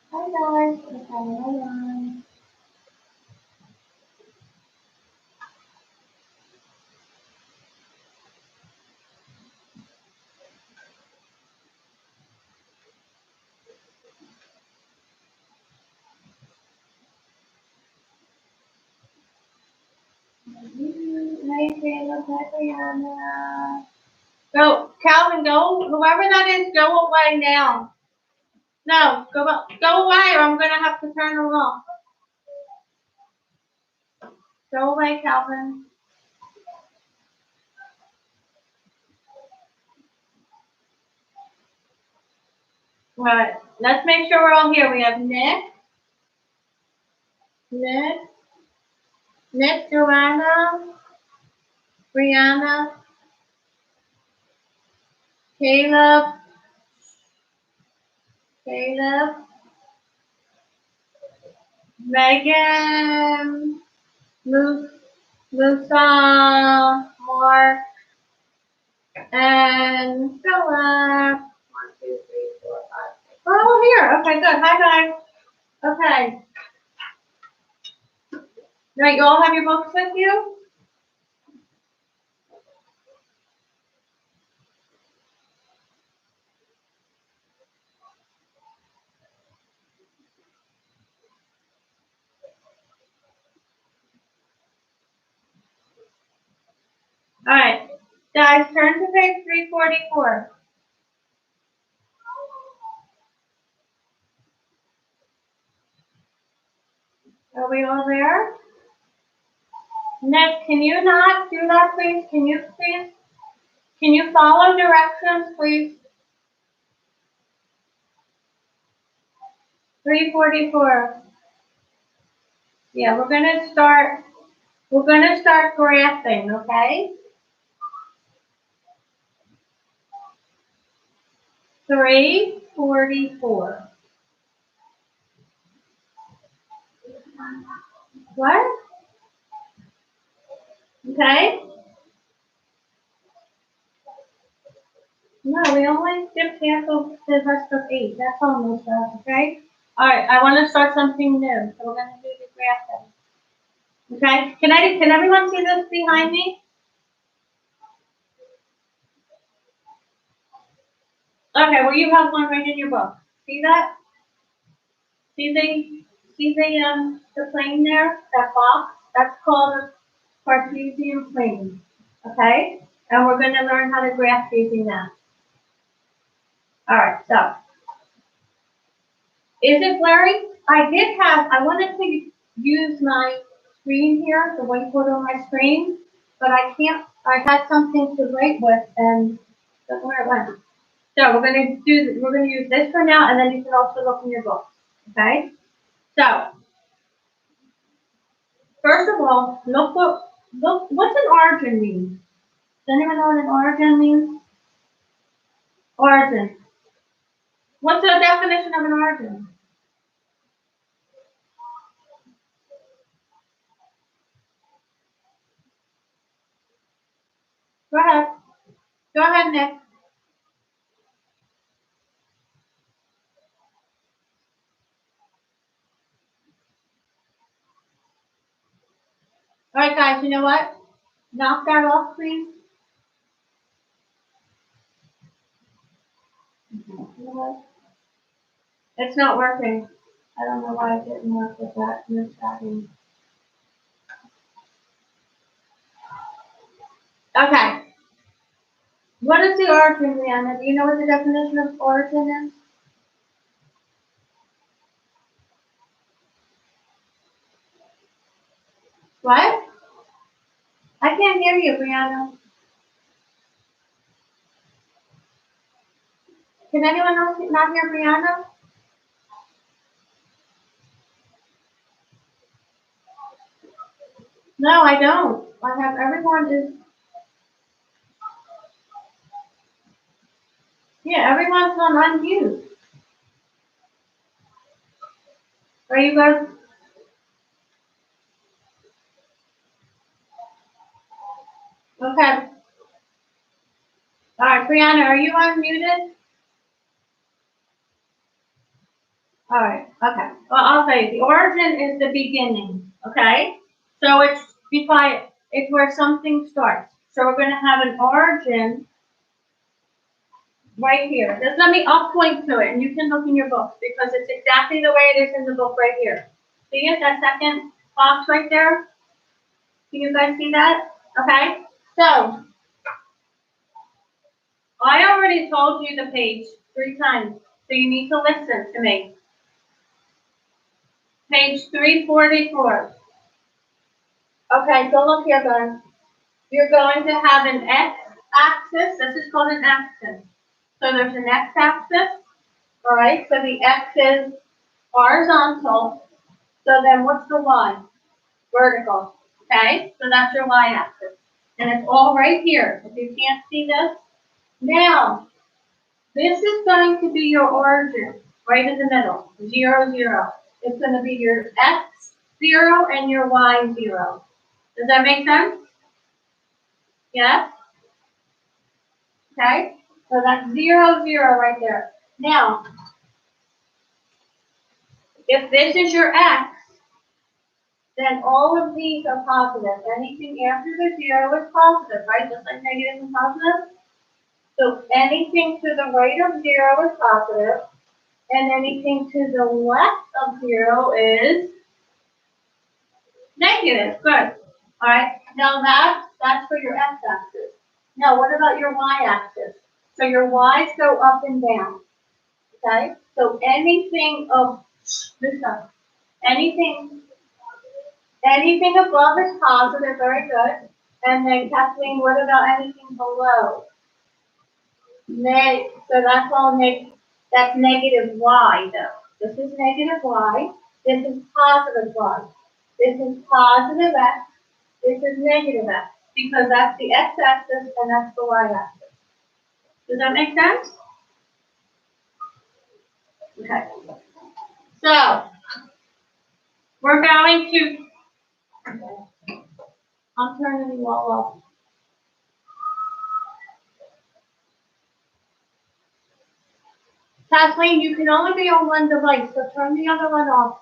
Hi guys, okay, hold on. Hi, Taylor, hi, Brianna. Go, Calvin, go. Whoever that is, go away now. No, go away, or I'm gonna have to turn them off. Go away, Calvin. All right, let's make sure we're all here. We have Nick, Joanna, Brianna, Caleb, Megan, Musa, Mark, and Philip. 1, 2, 3, 4, 5, 6. We're all here. Okay, good. Hi, guys. Okay. Right, you all have your books with you? All right. Guys, turn to page 344. Are we all there? Nick, can you not do that, please? Can you follow directions, please? 344. Yeah, we're gonna start graphing, okay? 344. What? Okay? No, we only skipped half of the rest of 8. That's almost up, okay? Alright, I want to start something new. So we're gonna do the graphing. Okay? Can everyone see this behind me? Okay, well you have one right in your book. See that? See the plane there? That box? That's called a Cartesian plane. Okay? And we're gonna learn how to graph using that. Alright, so is it blurry? I wanted to use my screen here, the whiteboard on my screen, but I had something to write with and that's where it went. So we're gonna use this for now, and then you can also look in your book, okay? So, first of all, what's an origin mean? Does anyone know what an origin means? Origin. What's the definition of an origin? Go ahead. Go ahead, Nick. All right, guys, you know what? Knock that off, please. It's not working. I don't know why it didn't work with that. No chatting. Okay. What is the origin, Rihanna? Do you know what the definition of origin is? What? I can't hear you, Brianna. Can anyone else not hear Brianna? No, I don't. I have everyone is, yeah, everyone's on unmute. Are you guys, okay. All right, Brianna, are you unmuted? All right, okay. Well, I'll say the origin is the beginning, okay? So it's, be quiet, it's where something starts. So we're going to have an origin right here. Just let me, I'll point to it and you can look in your book because it's exactly the way it is in the book right here. See it, that second box right there? Can you guys see that? Okay, so I already told you the page 3 times, so you need to listen to me. Page 344. Okay, so look here, guys. You're going to have an x-axis. This is called an axis. So there's an x-axis. All right, so the x is horizontal. So then what's the y? Vertical. Okay, so that's your y-axis. And it's all right here. If you can't see this, now, this is going to be your origin, right in the middle, 0, 0. It's going to be your x 0 and your y 0. Does that make sense? Yes? Okay? So that's 0, 0 right there. Now, if this is your x, then all of these are positive. Anything after the 0 is positive, right? Just like negative and positive. So anything to the right of 0 is positive, and anything to the left of 0 is negative. Good. All right. Now that's for your x-axis. Now what about your y-axis? So your y's go up and down. Okay. So anything of this side, anything above is positive. Very good. And then Kathleen, what about anything below? So that's all that's negative y though. This is negative y. This is positive y. This is positive x. This is negative x. Because that's the x-axis and that's the y-axis. Does that make sense? Okay. So we're going to. I'm turning you all off. Kathleen, you can only be on one device, so turn the other one off.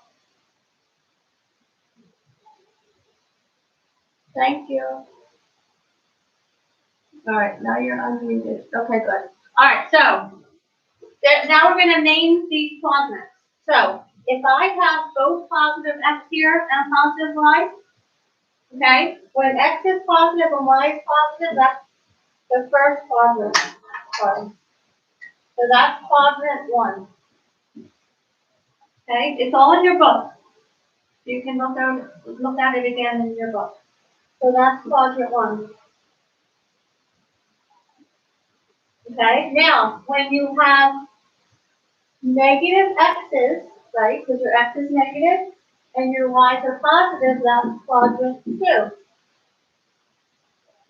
Thank you. All right, now you're unmuted. Okay, good. All right, so now we're going to name these quadrants. So if I have both positive x here and positive y, okay, when x is positive and y is positive, that's the first quadrant. Sorry. So that's quadrant 1. Okay, it's all in your book. You can look at it again in your book. So that's quadrant 1. Okay, now when you have negative x's, right, because your x is negative and your y's are positive, that's quadrant 2.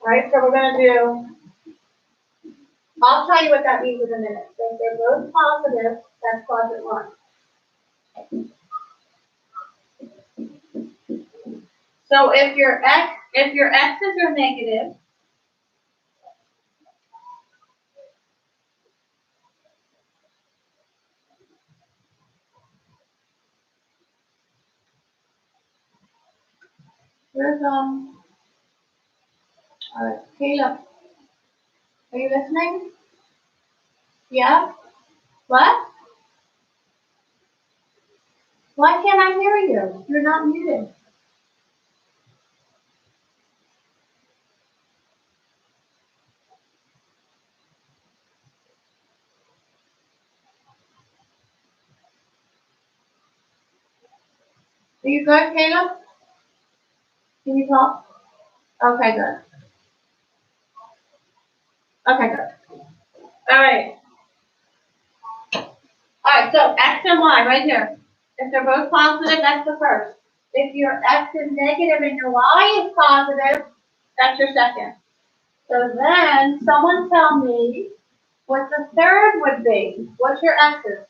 All right, so we're going to do, I'll tell you what that means in a minute. So if they're both positive, that's quadrant 1. So if your x's are negative, where's Caleb, are you listening? Yeah? What? Why can't I hear you? You're not muted. Are you good, Caleb? Can you talk? Okay, good. Okay, good. All right. All right, so X and Y right here. If they're both positive, that's the first. If your X is negative and your Y is positive, that's your second. So then someone tell me what the third would be. What's your X's?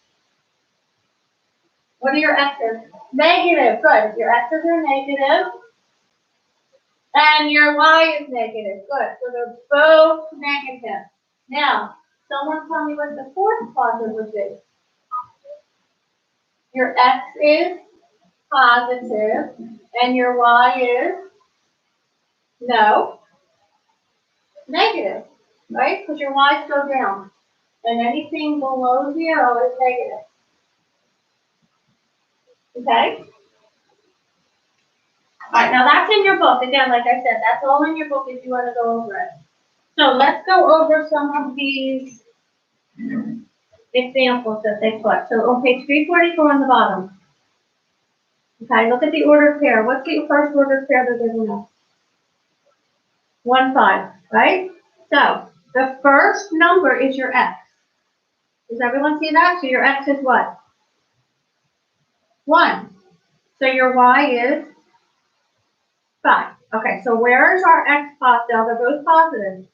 What are your X's? Negative. Good. If your X's are negative and your Y is negative. Good. So they're both negative. Now, someone tell me what the fourth positive would be. Your X is positive and your Y is no, negative, right? Because your Y's go down and anything below 0 is negative. Okay? All right, now that's in your book. Again, like I said, that's all in your book if you want to go over it. So let's go over some of these examples that they put. So on page 344 on the bottom. Okay, look at the ordered pair. What's the first ordered pair they're giving us? 1, 5, right? So the first number is your X. Does everyone see that? So your X is what? 1. So your Y is 5. Okay, so where is our X positive? They're both positive.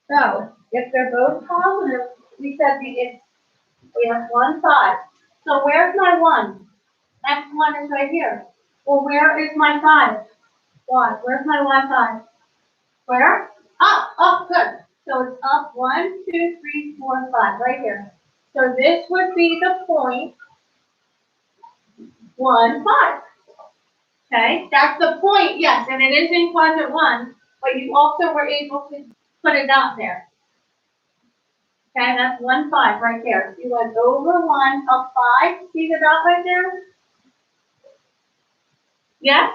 So if they're both positive, we said we have 1, 5. So where's my 1? X1 is right here. Well, where is my 5? Y. Where's my Y5? Where? Up. Up. Good. So it's up 1, 2, 3, 4, 5. Right here. So this would be the point 1, 5. Okay, that's the point, yes, and it is in quadrant 1, but you also were able to put a dot there. Okay, that's 1, 5 right there. You went over 1, up 5. See the dot right there? Yes?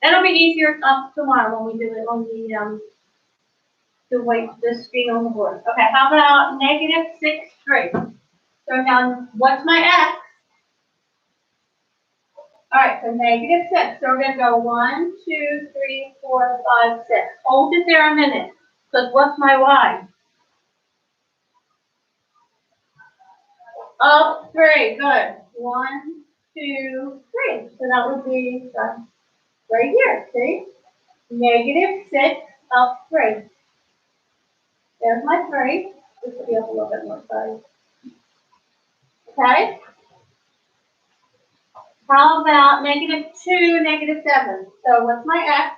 It'll be easier up tomorrow when we do it on the screen on the board. Okay, how about negative 6, 3? So now, what's my X? All right, so negative 6. So we're going to go 1, 2, 3, 4, 5, 6. Hold it there a minute. Because what's my Y? Up 3. Good. 1, 2, 3. So that would be right here. See? Negative 6 up 3. There's my 3. This will be up a little bit more, sorry. Okay? How about negative 2, negative 7? So what's my X?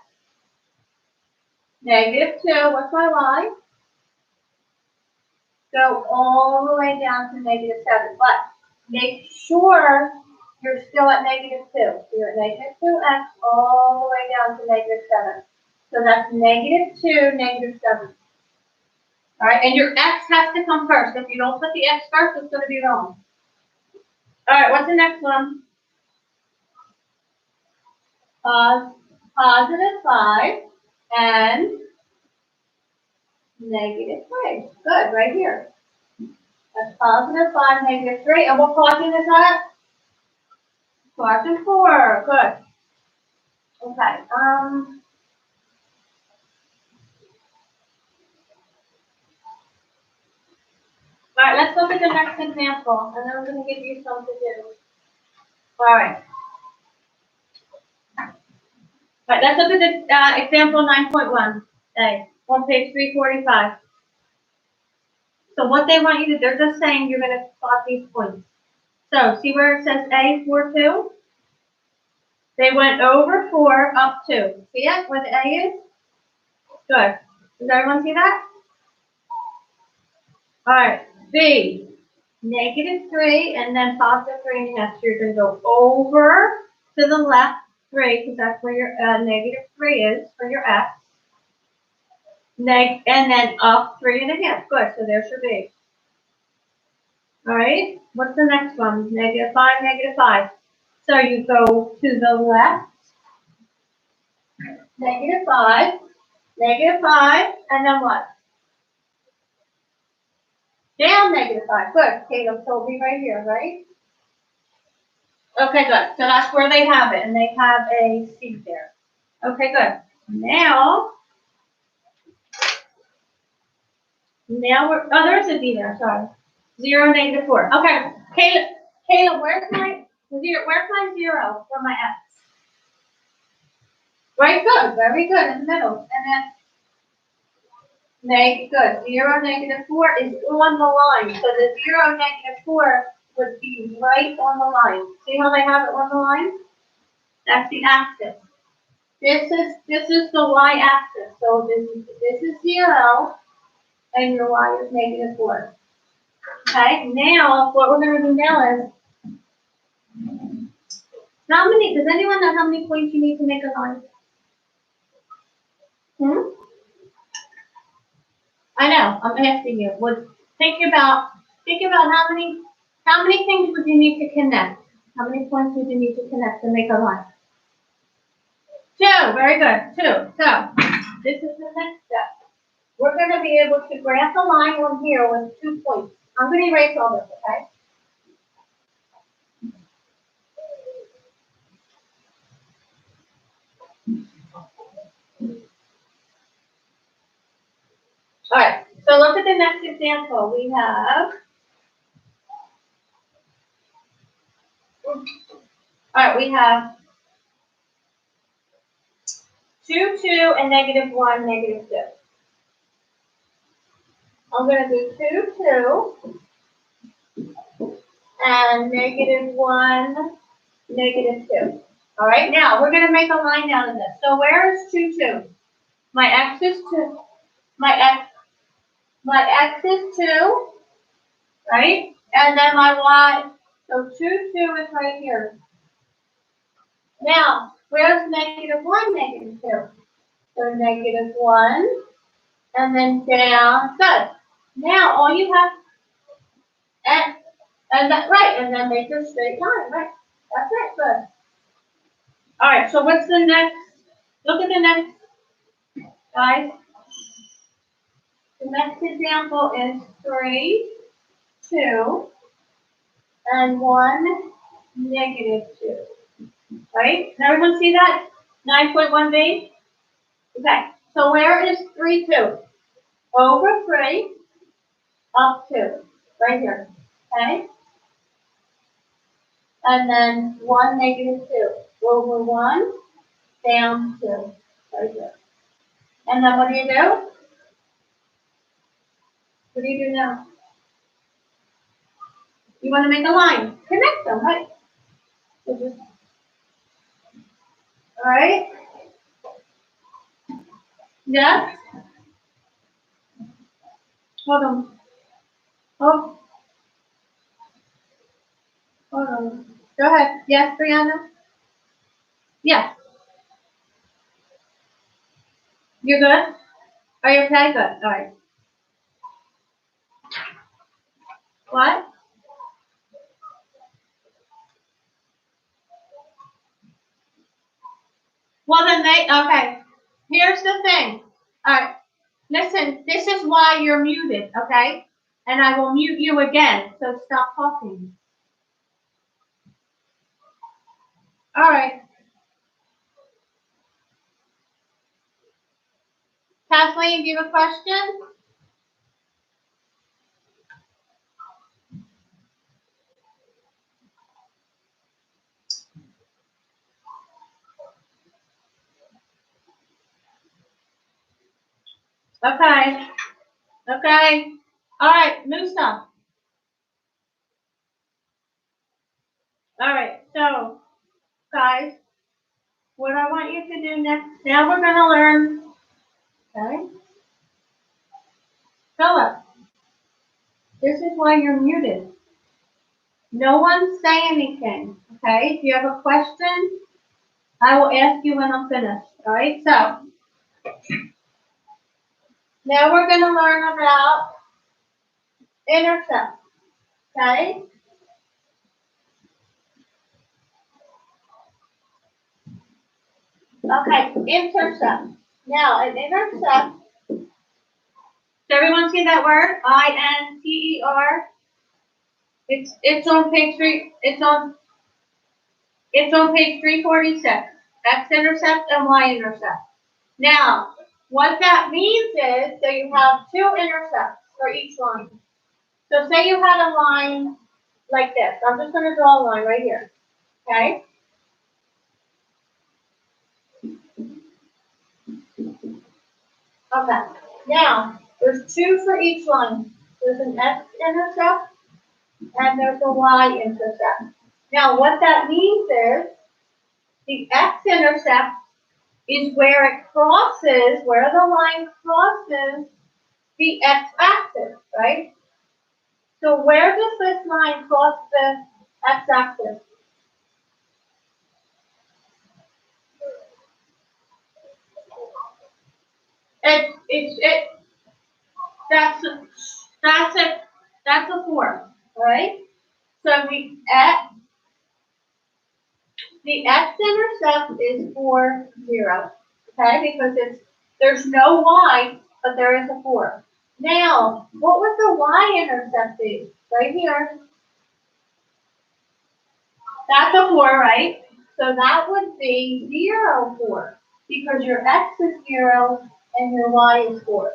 Negative 2. What's my Y? Go all the way down to negative 7. But make sure you're still at negative 2. So you're at negative 2x all the way down to negative 7. So that's negative 2, negative 7. All right, and your x has to come first. If you don't put the x first, it's going to be wrong. All right, what's the next one? Positive 5 and negative 3. Good, right here. That's positive 5, negative 3. And what quadrant is that? Quadrant 4. Good. Okay. All right, let's look at the next example, and then I'm going to give you some to do. All right. All right, let's look at the example 9.1 on page 345. So what they want you to do, they're just saying you're going to plot these points. So see where it says A, 4, 2? They went over 4, up 2. See it, where the A is? Good. Does everyone see that? All right, B, negative 3, and then positive 3 1/2. So you're going to go over to the left 3, because that's where your negative 3 is for your X. And then up 3 1/2. Good, so there's your B. All right, what's the next one? Negative 5, negative 5. So you go to the left, -5, -5, and then what? Down -5. Good. Caleb told me right here, right? Okay, good. So that's where they have it, and they have a C there. Okay, good. Now we're, oh, there's a D there, sorry. 0, -4. Okay, Caleb, where's my 0 for my X? Right, good, very good, in the middle. And then, good, 0, -4 is on the line. So the 0, -4 would be right on the line. See how they have it on the line? That's the axis. This is the y-axis. So this is 0, and your y is -4. Okay, now what we're going to do now is, does anyone know how many points you need to make a line? I know, I'm asking you. Think about how many things would you need to connect? How many points would you need to connect to make a line? 2, very good, 2. So, this is the next step. We're going to be able to graph a line on here with 2 points. I'm going to erase all this, okay? All right, so look at the next example. We have, we have 2, 2, and -1, -2. I'm going to do 2, 2, and -1, -2. All right, now we're going to make a line down in this. So where is 2, 2? My X is 2. My X is 2, right? And then my Y, so 2, 2 is right here. Now, where's -1, -2? So -1, and then down, good. Now, all you have, and that, right, and then make your straight line, right? That's it, good. All right, so what's the next? Look at the next, guys. The next example is 3, 2, and 1, -2. Right? Can everyone see that? 9.1b? Okay, so where is 3, 2? Over 3, up 2. Right here. Okay? And then 1, -2. Over 1, down 2. Right here. And then what do you do? What do you do now? You want to make a line. Connect them, right? So just, all right? Yes? Hold on. Oh, hold on. Go ahead. Yes, Brianna? Yes. You're good? Are you okay? Good. All right. What? Well, then okay. Here's the thing. All right. Listen, this is why you're muted, okay? And I will mute you again, so stop talking. All right. Kathleen, do you have a question? Okay. Okay. All right, Musa. All right, so, guys, what I want you to do next, now we're going to learn, okay? Philip, this is why you're muted. No one say anything, okay? If you have a question, I will ask you when I'm finished, all right? So, now we're going to learn about intercept, okay? Okay, intercept. Now, an intercept, does everyone see that word? I-N-T-E-R. It's on page 346. X-intercept and Y-intercept. Now, what that means is that you have two intercepts for each line. So say you had a line like this. I'm just going to draw a line right here. Okay? Okay. Now, there's two for each line. There's an X-intercept and there's a Y-intercept. Now, what that means is the X-intercept is where it crosses, where the line crosses the X-axis, right? So where does this line cross the X-axis? That's a 4, right? So the X-intercept is 4, 0, okay? Because there's no Y, but there is a 4. Now, what would the Y-intercept be? Right here. That's a 4, right? So that would be 0, 4, because your X is 0 and your Y is 4.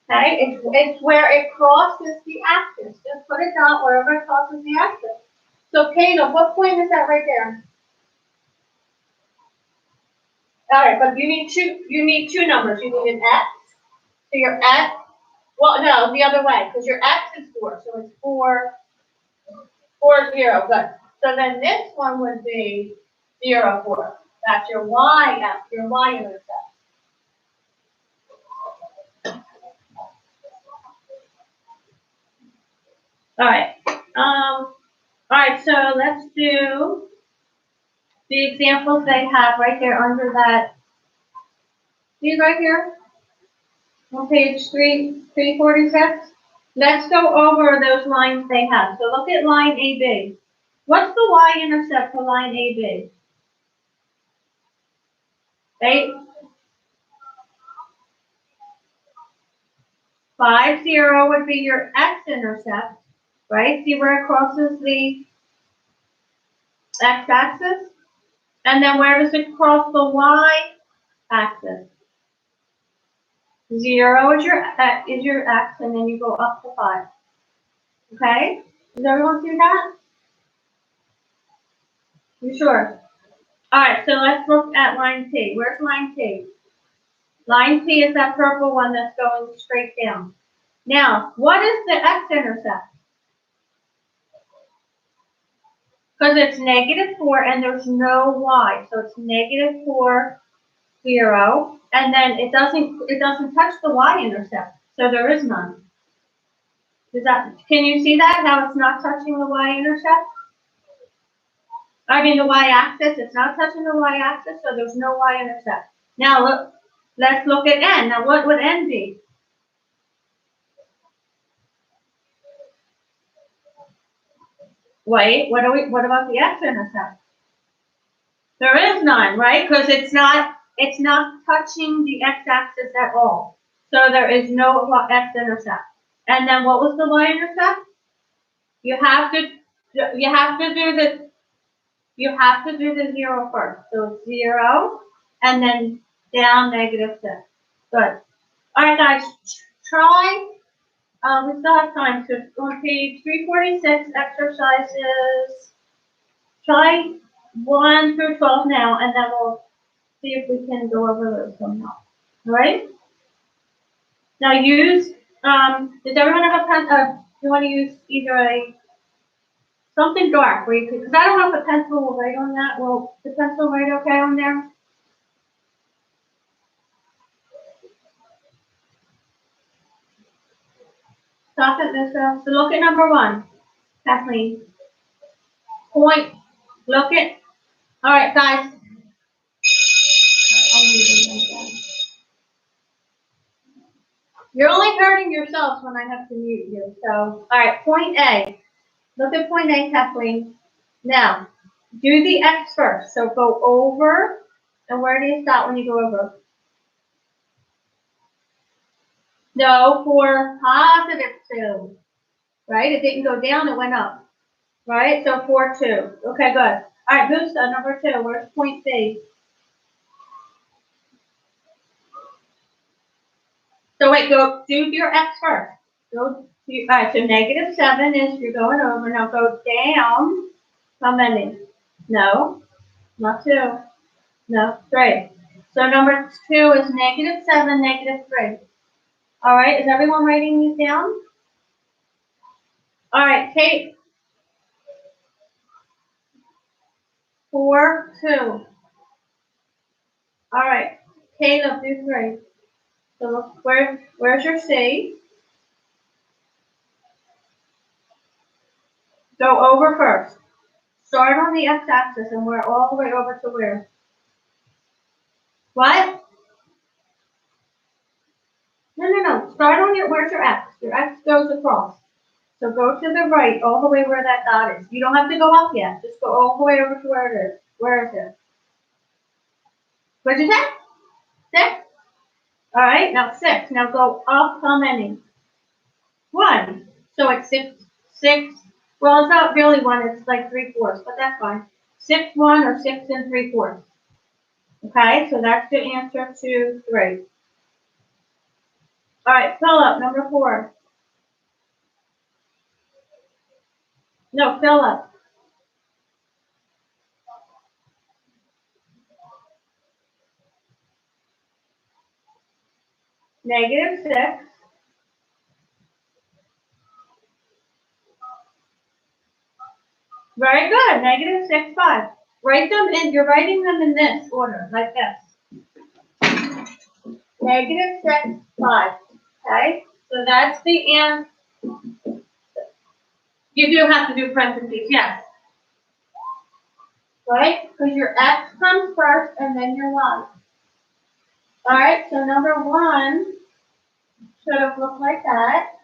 Okay, it's where it crosses the axis. Just put a dot wherever it crosses the axis. So Caleb, what point is that right there? All right, but you need two numbers. You need an X. So your X, well, no, the other way, because your X is 4, so it's 4, 4, 0. Good. So then this one would be 0, 4. That's your Y, your Y-intercept. All right. All right, so let's do the examples they have right there under that. See right here on page 346. Let's go over those lines they have. So look at line AB. What's the Y-intercept for line AB? 8, 5, 0 would be your X-intercept, right? See where it crosses the X-axis? And then where does it cross the Y-axis? 0 is your X, and then you go up to 5. Okay? Does everyone see that? You sure? All right, so let's look at line T. Where's line T? Line T is that purple one that's going straight down. Now, what is the X-intercept? Because it's -4 and there's no Y, so it's -4, 0, and then it doesn't touch the Y-intercept, so there is none. Can you see that, how it's not touching the Y-intercept? I mean the Y-axis, it's not touching the Y-axis, so there's no Y-intercept. Now look, let's look at N. Now what would N be? Wait, what about the X-intercept? There is none, right? Because it's not touching the X-axis at all. So there is no X-intercept. And then what was the Y-intercept? You have to do the 0 first. So 0 and then down -6. Good. All right, guys, try. We still have time. So on page 346, exercises. Try 1 through 12 now, and then we'll see if we can go over those somehow. All right? Now use, does everyone have a pen? You want to use either something dark where you could, because I don't have a pencil right on that. Well, the pencil right okay on there? Stop it, Lisa. So look at number 1, Kathleen. Point. Look at. All right, guys. You're only hurting yourselves when I have to mute you. So, all right, point A. Look at point A, Kathleen. Now, Do the x first. So go over, and where do you stop when you go over? No, for positive 2, right? It didn't go down, it went up, right? So 4, 2. Okay, good. All right, Musa, number 2, where's point B? So wait, go do your x first. All right, so -7 is you're going over. Now go down. How many? No, not 2. No, 3. So number 2 is -7, -3. All right, is everyone writing these down? All right, Kate. 4, 2. All right, Caleb, do 3. So look, where's your C? Go over first. Start on the x-axis and we're all the way over to where? What? No. Start on where's your x? Your x goes across. So go to the right, all the way where that dot is. You don't have to go up yet. Just go all the way over to where it is. Where is it? What'd you say? 6? All right, now 6. Now go up how many? 1. So it's 6. Well, it's not really 1. It's like 3/4, but that's fine. 6, 1, or 6 and 3/4. Okay, so that's the answer to 3. All right, Philip, number 4. No, Philip. -6. Very good. -6, 5. Write them in, you're writing them in this order, like this. -6, 5. Okay? So that's the answer. You do have to do parentheses, yes. Right? Because your x comes first and then your y. Alright, so number 1 should have looked like that.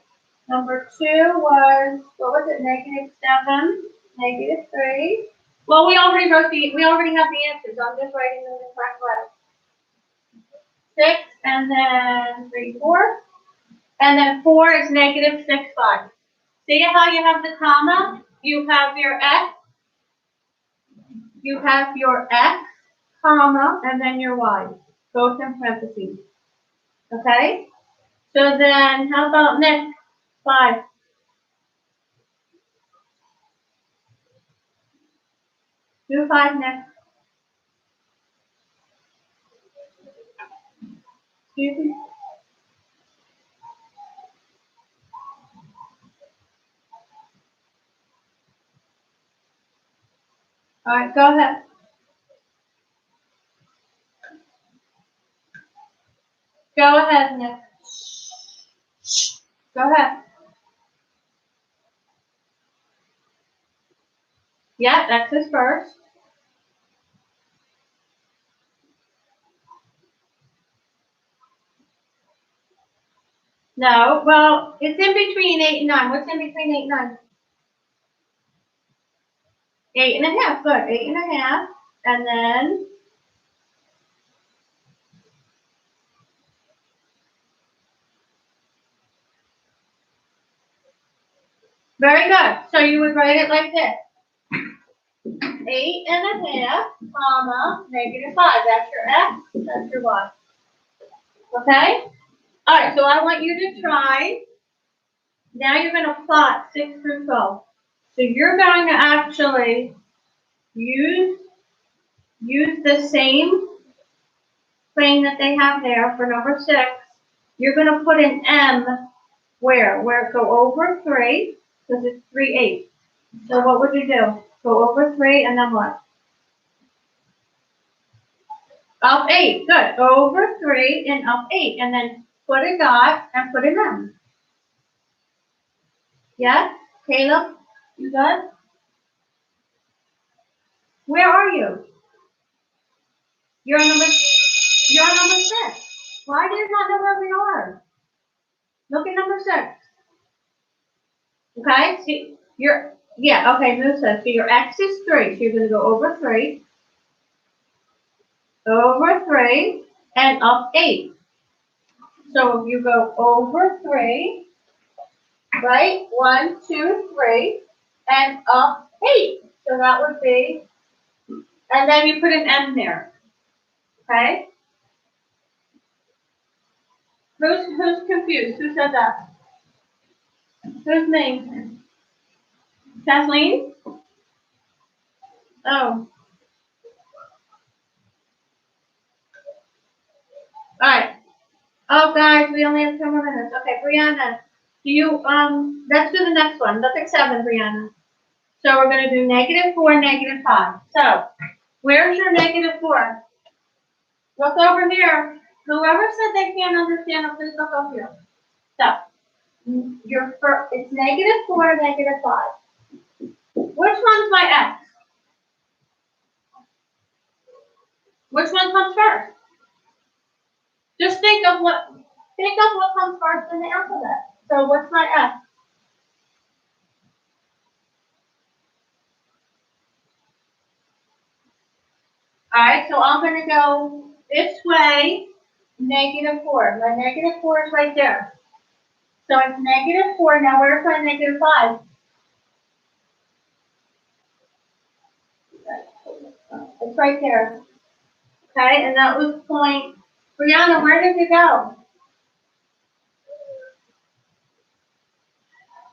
Number 2 was, what was it, -7, -3. Well, we already have the answers. I'm just writing them the correct way. 6 and then 3/4. And then 4 is -6, 5. See how you have the comma? You have your x, comma, and then your y. Both in parentheses. Okay? So then, how about Nick? 5. Do 5, Nick. Excuse me? All right, go ahead. Go ahead, Nick. Go ahead. Yeah, X is first. No, well, it's in between 8 and 9. What's in between 8 and 9? 8.5. Good. 8.5. And then very good. So you would write it like this. 8.5, comma, -5. That's your X, that's your Y. Okay? All right, so I want you to try. Now you're going to plot 6 through 12. So you're going to actually use the same plane that they have there for number 6. You're going to put an M where? Where it go over 3, because it's 3/8. So what would you do? Go over 3 and then what? Up 8. Good. Go over 3 and up 8. And then put a dot and put an M. Yes? Caleb? You good? Where are you? You're on number 6. Why do you not know where we are? Look at number 6. Okay? See, Yeah, okay, Musa. So your x is 3. So you're going to go over 3, and up 8. So you go over 3, right? 1, 2, 3, and up 8. So that would be, and then you put an M there. Okay? Who's confused? Who said that? Who's me? Kathleen? Oh, alright. Oh guys, we only have 10 more minutes. Okay, Brianna, do you let's do the next one. Let's pick 7, Brianna. So we're gonna do -4, -5. So where's your -4? Look over here. Whoever said they can't understand it, please look over here. So your first, it's -4, -5. Which one's my x? Which one comes first? Just think of what comes first in the alphabet. So what's my x? Alright, so I'm gonna go this way, -4. My -4 is right there. So it's -4. Now where's my -5? It's right there. Okay, and that was point. Brianna, where did you go?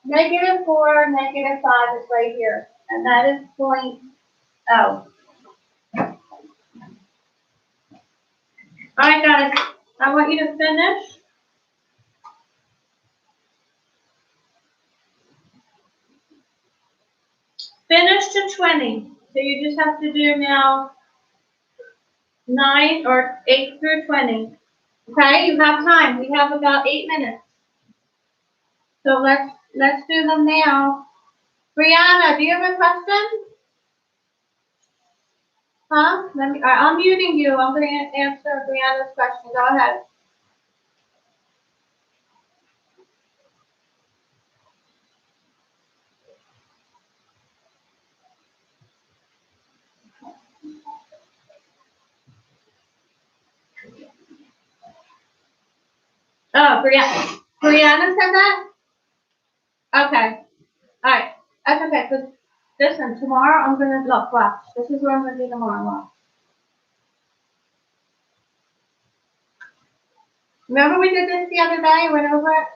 -4, -5 is right here. And that is point O. Alright guys, I want you to finish. Finish to 20. So you just have to do now 9 or 8 through 20. Okay, you have time. We have about 8 minutes. So let's do them now. Brianna, do you have a question? Huh? I'm muting you. I'm going to answer Brianna's question. Go ahead. Oh, Brianna said that? Okay. All right. That's okay. Because listen, tomorrow I'm going to look. Watch. This is what I'm going to do tomorrow. Watch. Remember we did this the other day? Went over it?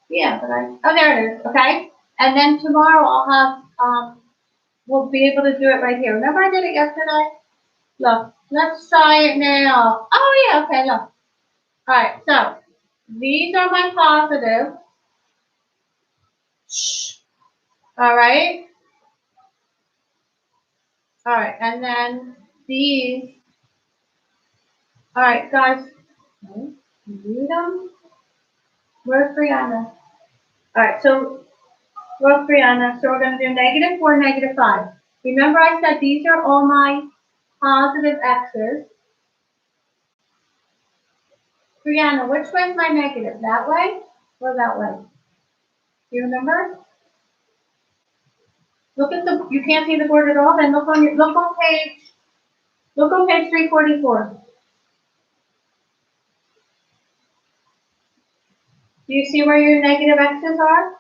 Yeah, but oh, there it is. Okay. And then tomorrow I'll have, we'll be able to do it right here. Remember I did it yesterday? Look, let's try it now. Oh yeah, okay, look. Alright, so these are my positives. Alright. Alright, and then these. Alright, guys. Read them. Where's Brianna? Alright, so where's Brianna? So we're gonna do -4, -5. Remember I said these are all my positive x's. Brianna, which way is my negative? That way or that way? Do you remember? Look at you can't see the board at all? Then look on page 344. Do you see where your negative x's are?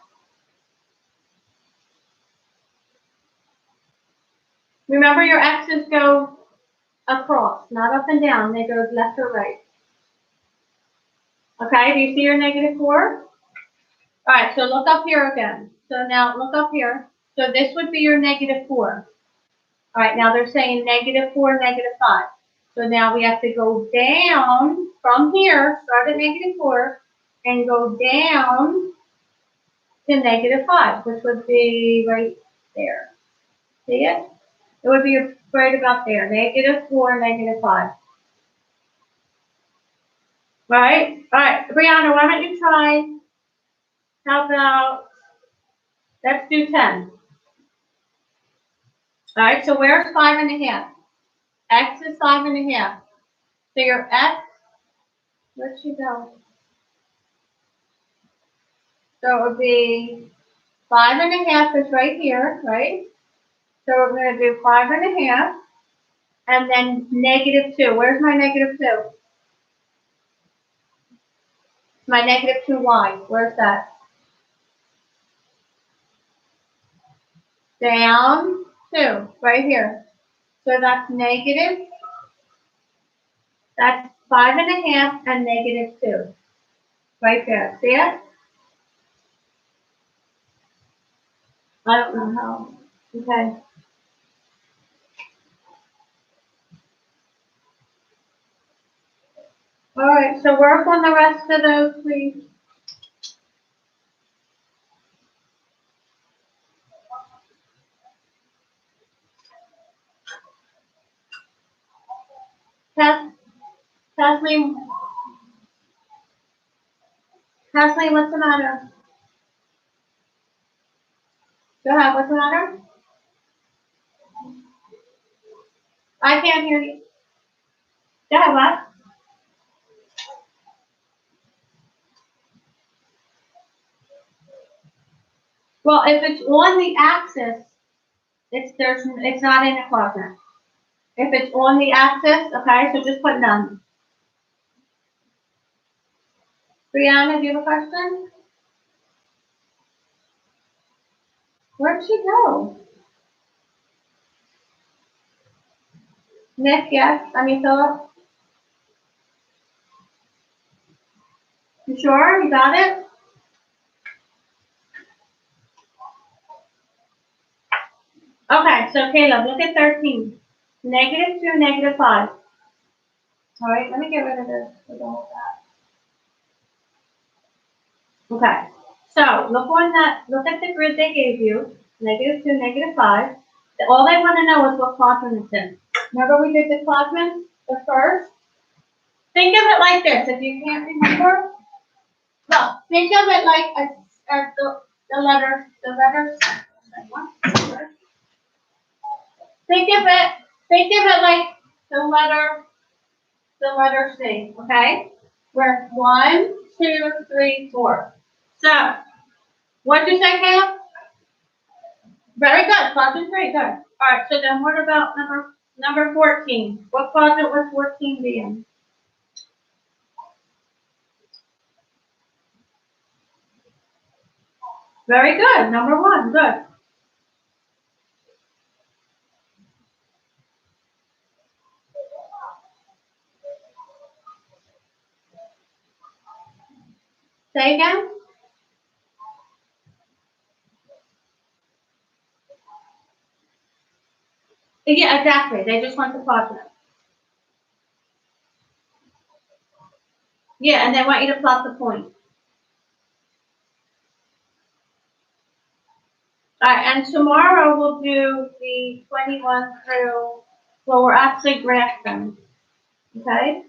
Remember your x's go across, not up and down. They go left or right. Okay, do you see your -4? All right, so look up here again. So now look up here. So this would be your -4. All right, now they're saying -4, -5. So now we have to go down from here, start at -4, and go down to -5, which would be right there. See it? It would be right about there, -4, -5. Right? All right, Brianna, why don't you try? How about, let's do 10. All right, so where's 5 1/2? X is 5 1/2. So your x, where'd she go? So it would be 5.5 is right here, right? So we're going to do 5.5 and then -2. Where's my -2? My -2y. Where's that? Down 2, right here. So that's negative. That's 5.5 and -2. Right there. See it? I don't know how. Okay. All right, so work on the rest of those, please. Kathleen, Kathleen, what's the matter? Go ahead, what's the matter? I can't hear you. Go ahead, what? Well, if it's on the axis, it's not in a quadrant. If it's on the axis, okay, so just put none. Brianna, do you have a question? Where'd she go? Nick, yes? Philip? You sure? You got it? Okay, so Caleb, look at 13. -2, -5. All right, let me get rid of this. We don't want that. Okay, so look at the grid they gave you. -2, -5. All they want to know is what quadrant it's in. Remember we did the quadrant, the first? Think of it like this, if you can't remember. No, think of it like the letters. Think of it like the letter C, okay? We're 1, 2, 3, 4. So, what did you say, Caleb? Very good, quadrant 3, good. All right, so then what about number 14? What quadrant would 14 be in? Very good, number 1, good. Say again? Yeah, exactly. They just want the quadrant. Yeah, and they want you to plot the point. All right, and tomorrow we'll do the 21 through, well, we're actually graph them, okay?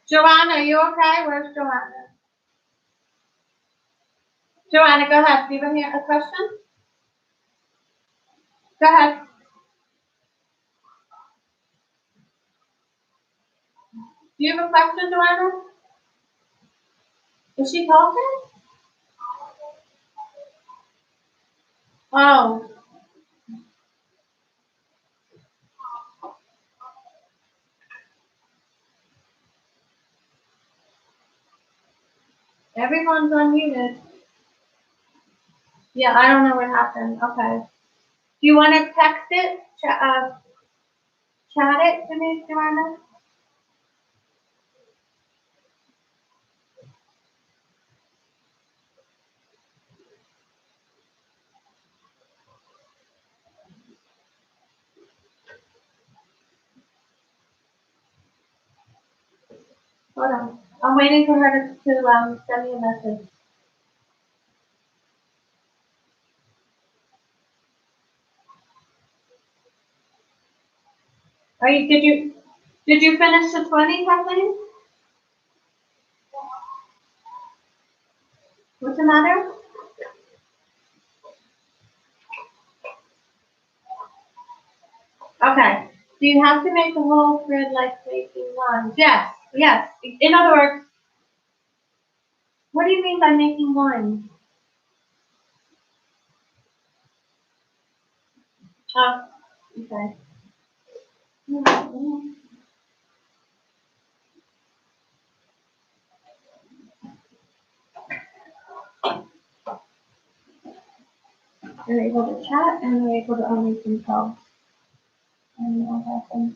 Joanna, are you okay? Where's Joanna? Joanna, go ahead. Do you have a question? Go ahead. Do you have a question, Joanna? Is she talking? Oh, everyone's unmuted. Yeah, I don't know what happened. Okay. Do you want to text it? Chat it to me, Joanna? Hold on. I'm waiting for her to send me a message. Did you? Did you finish the 20, Kathleen? What's the matter? Okay. Do you have to make the whole grid like making lines? Yes, yes. In other words, what do you mean by making lines? Oh, okay. You're able to chat and you're able to unmute themselves. And what happens?